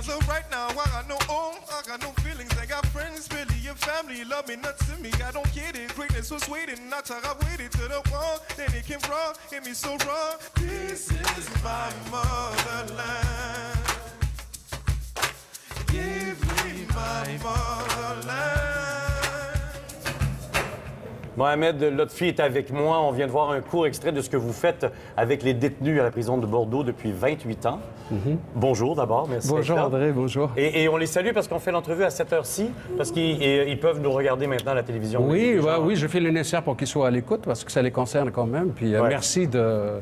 as of right now, I got no home, I got no feelings. I got friends, really, your family love me, nuts to me. I don't get it. Greatness was waiting, not till I waited to the wall. Then it came wrong, hit me so wrong. This is my motherland. Give me my motherland. Mohamed Lotfi est avec moi. On vient de voir un court extrait de ce que vous faites avec les détenus à la prison de Bordeaux depuis 28 ans. Bonjour d'abord, merci. Bonjour André, bonjour. Et on les salue parce qu'on fait l'entrevue à cette heure-ci, parce qu'ils peuvent nous regarder maintenant à la télévision. Oui, oui, je fais le nécessaire pour qu'ils soient à l'écoute parce que ça les concerne quand même. Puis merci de...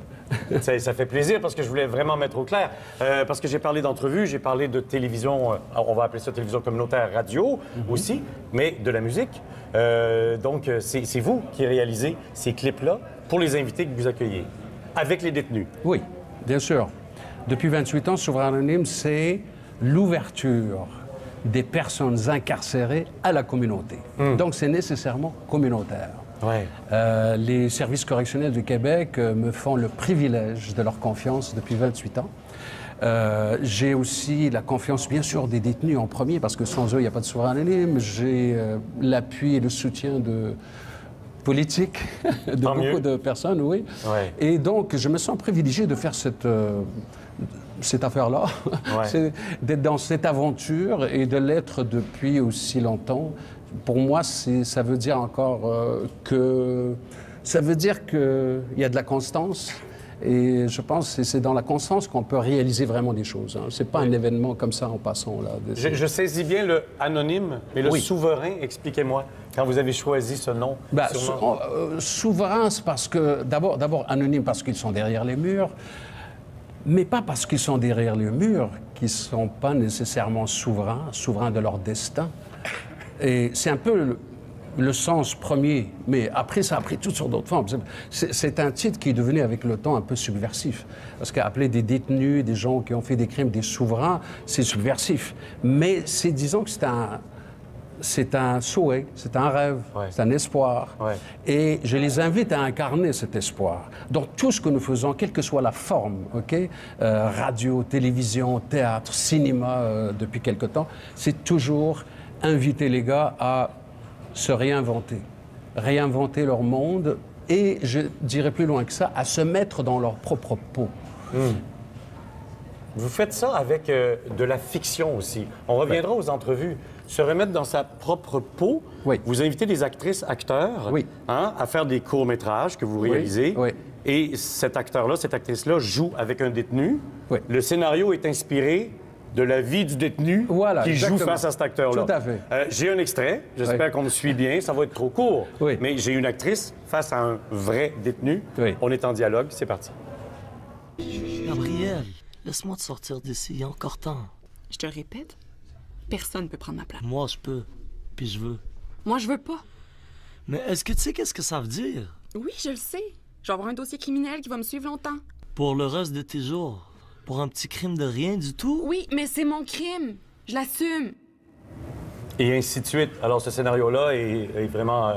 Ça fait plaisir parce que je voulais vraiment mettre au clair. Parce que j'ai parlé d'entrevue, j'ai parlé de télévision, on va appeler ça télévision communautaire, radio aussi, mais de la musique. Donc, c'est vous qui réalisez ces clips-là pour les invités que vous accueillez, avec les détenus. Oui, bien sûr. Depuis 28 ans, Souverain Anonyme, c'est l'ouverture des personnes incarcérées à la communauté. Donc, c'est nécessairement communautaire. Ouais. Les services correctionnels du Québec me font le privilège de leur confiance depuis 28 ans. J'ai aussi la confiance, bien sûr, des détenus en premier, parce que sans eux, il n'y a pas de Souverain Anonyme. J'ai l'appui et le soutien politique de beaucoup de personnes, oui. Ouais. Et donc, je me sens privilégié de faire cette affaire-là, d'être dans cette aventure et de l'être depuis aussi longtemps. Pour moi, ça veut dire encore que... Ça veut dire qu'il y a de la constance. Et je pense que c'est dans la constance qu'on peut réaliser vraiment des choses. Hein. C'est pas un événement comme ça en passant. Là. Je saisis bien le anonyme, mais le souverain, expliquez-moi, quand vous avez choisi ce nom. Souverain, c'est parce que... D'abord, anonyme parce qu'ils sont derrière les murs, mais pas parce qu'ils sont derrière les murs qu'ils ne sont pas nécessairement souverains de leur destin. Et c'est un peu le sens premier, mais après, ça a pris toutes sortes d'autres formes. C'est un titre qui est devenu, avec le temps, un peu subversif. Parce qu'appeler des détenus, des gens qui ont fait des crimes, des souverains, c'est subversif. Mais disons que c'est un souhait, c'est un rêve, c'est un espoir. Ouais. Et je les invite à incarner cet espoir. Donc, tout ce que nous faisons, quelle que soit la forme, radio, télévision, théâtre, cinéma, depuis quelque temps, c'est toujours inviter les gars à se réinventer leur monde et, je dirais plus loin que ça, à se mettre dans leur propre peau. Vous faites ça avec de la fiction aussi. On reviendra aux entrevues. Se remettre dans sa propre peau. Oui. Vous invitez des actrices, acteurs à faire des courts-métrages que vous réalisez. Oui. Et cet acteur-là, cette actrice-là joue avec un détenu. Oui. Le scénario est inspiré de la vie du détenu qui joue face à cet acteur-là. Tout à fait. J'ai un extrait. J'espère qu'on me suit bien. Ça va être trop court. Oui. Mais j'ai une actrice face à un vrai détenu. Oui. On est en dialogue. C'est parti. Gabriel, laisse-moi te sortir d'ici. Il y a encore temps. Je te répète, personne ne peut prendre ma place. Moi, je peux. Puis je veux. Moi, je veux pas. Mais est-ce que tu sais qu'est-ce que ça veut dire? Oui, je le sais. Je vais avoir un dossier criminel qui va me suivre longtemps. Pour le reste de tes jours? Pour un petit crime de rien du tout? Oui, mais c'est mon crime. Je l'assume. Et ainsi de suite. Alors, ce scénario-là est vraiment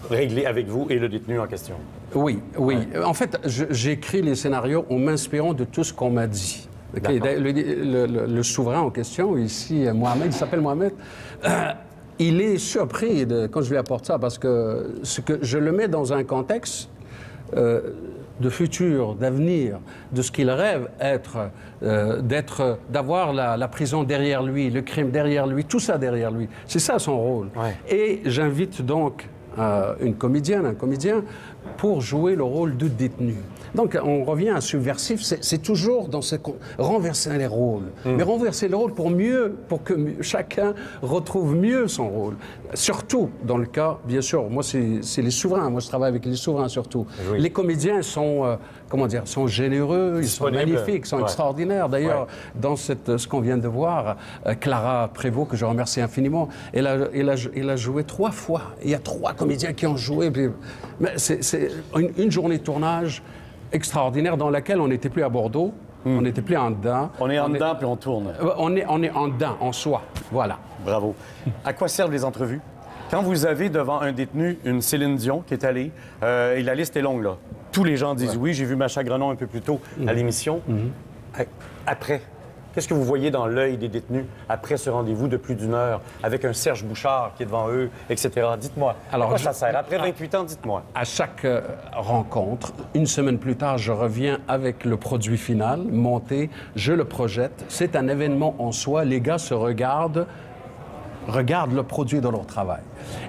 réglé avec vous et le détenu en question. Oui, oui. Ouais. En fait, j'écris les scénarios en m'inspirant de tout ce qu'on m'a dit. Okay? Le souverain en question, ici, Mohamed, il s'appelle Mohamed, il est surpris quand je lui apporte ça, parce que je le mets dans un contexte de futur, d'avenir, de ce qu'il rêve être, d'avoir la prison derrière lui, le crime derrière lui, tout ça derrière lui. C'est ça son rôle. Ouais. Et j'invite donc une comédienne, un comédien, pour jouer le rôle de détenu. Donc, on revient à subversif, c'est toujours dans renverser les rôles. Mais renverser le rôle pour que chacun retrouve mieux son rôle. Surtout dans le cas, bien sûr, moi, c'est les souverains. Moi, je travaille avec les souverains surtout. Oui. Les comédiens sont, sont généreux, ils sont magnifiques, sont extraordinaires. D'ailleurs, dans ce qu'on vient de voir, Clara Prévost, que je remercie infiniment, elle a joué 3 fois. Il y a 3 comédiens qui ont joué. Mais c'est une journée de tournage extraordinaire dans laquelle on n'était plus à Bordeaux, on n'était plus en dedans. On est en dedans puis on tourne. On est en dedans, en soi. Voilà. Bravo. À quoi servent les entrevues? Quand vous avez devant un détenu une Céline Dion qui est allée, et la liste est longue, là. Tous les gens disent oui, j'ai vu Macha Grenon un peu plus tôt à l'émission. Après, Qu'est-ce que vous voyez dans l'œil des détenus après ce rendez-vous de plus d'1 heure avec un Serge Bouchard qui est devant eux, etc.? Dites-moi, à quoi ça sert? Après 28 ans, dites-moi. À chaque rencontre, une semaine plus tard, je reviens avec le produit final, monté, je le projette. C'est un événement en soi. Les gars se regardent le produit de leur travail.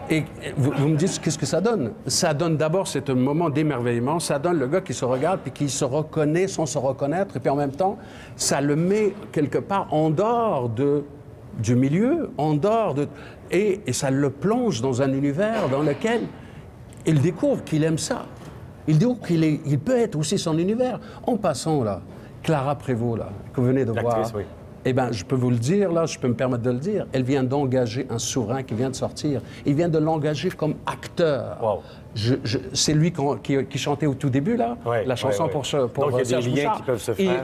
Et vous me dites, qu'est-ce que ça donne? Ça donne d'abord, c'est un moment d'émerveillement, ça donne le gars qui se regarde puis qui se reconnaît sans se reconnaître, et puis en même temps, ça le met quelque part en dehors du milieu, en dehors de... Et ça le plonge dans un univers dans lequel il découvre qu'il aime ça. Il découvre qu'il peut être aussi son univers. En passant, là, Clara Prévost, là, que vous venez de voir... Oui. Eh bien, je peux vous le dire, là, je peux me permettre de le dire, elle vient d'engager un souverain qui vient de sortir. Il vient de l'engager comme acteur. Wow. C'est lui qui chantait au tout début, là, la chanson pour Donc, il y a des liens qui peuvent se faire.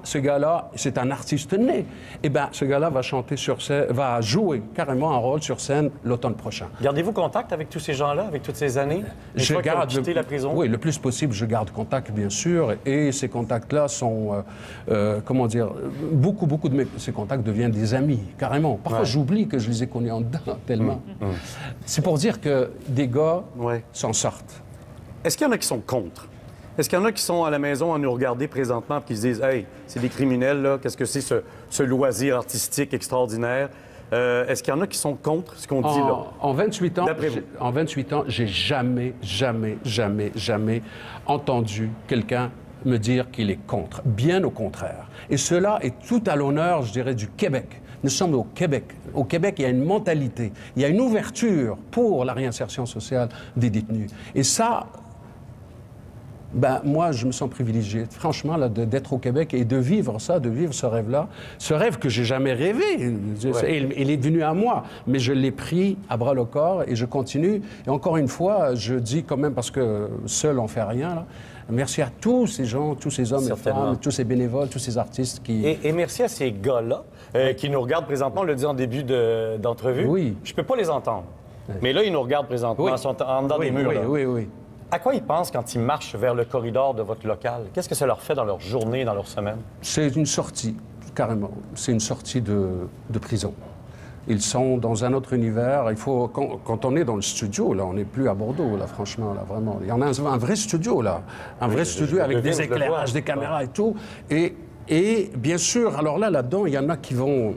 Ce gars-là, c'est un artiste né. Eh bien, ce gars-là va chanter sur scène, va jouer carrément un rôle sur scène l'automne prochain. Gardez-vous contact avec tous ces gens-là, avec toutes ces années? Je garde quitté la prison? Oui, le plus possible, je garde contact, bien sûr. Et ces contacts-là sont, comment dire, beaucoup de ces contacts deviennent des amis, carrément. Parfois, j'oublie que je les ai connus en dedans, tellement. C'est pour dire que des gars s'en sortent. Est-ce qu'il y en a qui sont contre? Est-ce qu'il y en a qui sont à la maison à nous regarder présentement et qui se disent « Hey, c'est des criminels, là. Qu'est-ce que c'est ce loisir artistique extraordinaire? » Est-ce qu'il y en a qui sont contre ce qu'on dit là? En 28 ans, j'ai jamais entendu quelqu'un me dire qu'il est contre. Bien au contraire. Et cela est tout à l'honneur, je dirais, du Québec. Nous sommes au Québec. Au Québec, il y a une mentalité, il y a une ouverture pour la réinsertion sociale des détenus. Et ça, ben, moi, je me sens privilégié, franchement, là, d'être au Québec et de vivre ça, de vivre ce rêve-là. Ce rêve que j'ai jamais rêvé. Il est venu à moi, mais je l'ai pris à bras-le-corps et je continue. Et encore une fois, je dis quand même, parce que seul on fait rien, là, merci à tous ces gens, tous ces hommes et femmes, tous ces bénévoles, tous ces artistes qui... Et merci à ces gars-là qui nous regardent présentement, on l'a dit en début d'entrevue. Oui. Je peux pas les entendre. Mais là, ils nous regardent présentement, ils sont en dedans des murs. Oui. À quoi ils pensent quand ils marchent vers le corridor de votre local? Qu'est-ce que ça leur fait dans leur journée, dans leur semaine? C'est une sortie, carrément. C'est une sortie de prison. Ils sont dans un autre univers. Il faut, quand on est dans le studio, là, on n'est plus à Bordeaux, là, franchement, là, vraiment. Il y en a un vrai studio, là. Un vrai studio avec des éclairages, des caméras et tout. Et bien sûr, alors là-dedans, il y en a qui vont...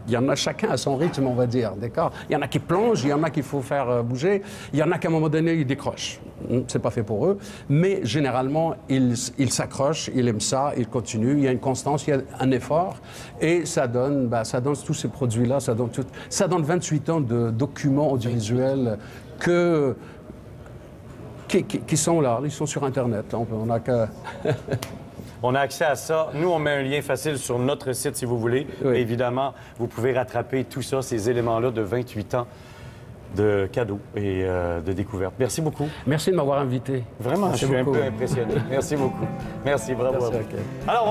Il y en a chacun à son rythme, on va dire, d'accord? Il y en a qui plongent, il y en a qu'il faut faire bouger, il y en a qu'à un moment donné, ils décrochent. C'est pas fait pour eux, mais généralement, ils s'accrochent, ils aiment ça, ils continuent, il y a une constance, il y a un effort, et ça donne tous ces produits-là, ça donne 28 ans de documents audiovisuels qui sont là, ils sont sur Internet. On n'a qu'à... On a accès à ça. Nous, on met un lien facile sur notre site, si vous voulez. Oui. Évidemment, vous pouvez rattraper tout ça, ces éléments-là de 28 ans de cadeaux et de découvertes. Merci beaucoup. Merci de m'avoir invité. Vraiment, je suis un peu impressionné. Merci beaucoup. Merci, bravo. Merci, à vous. Alors,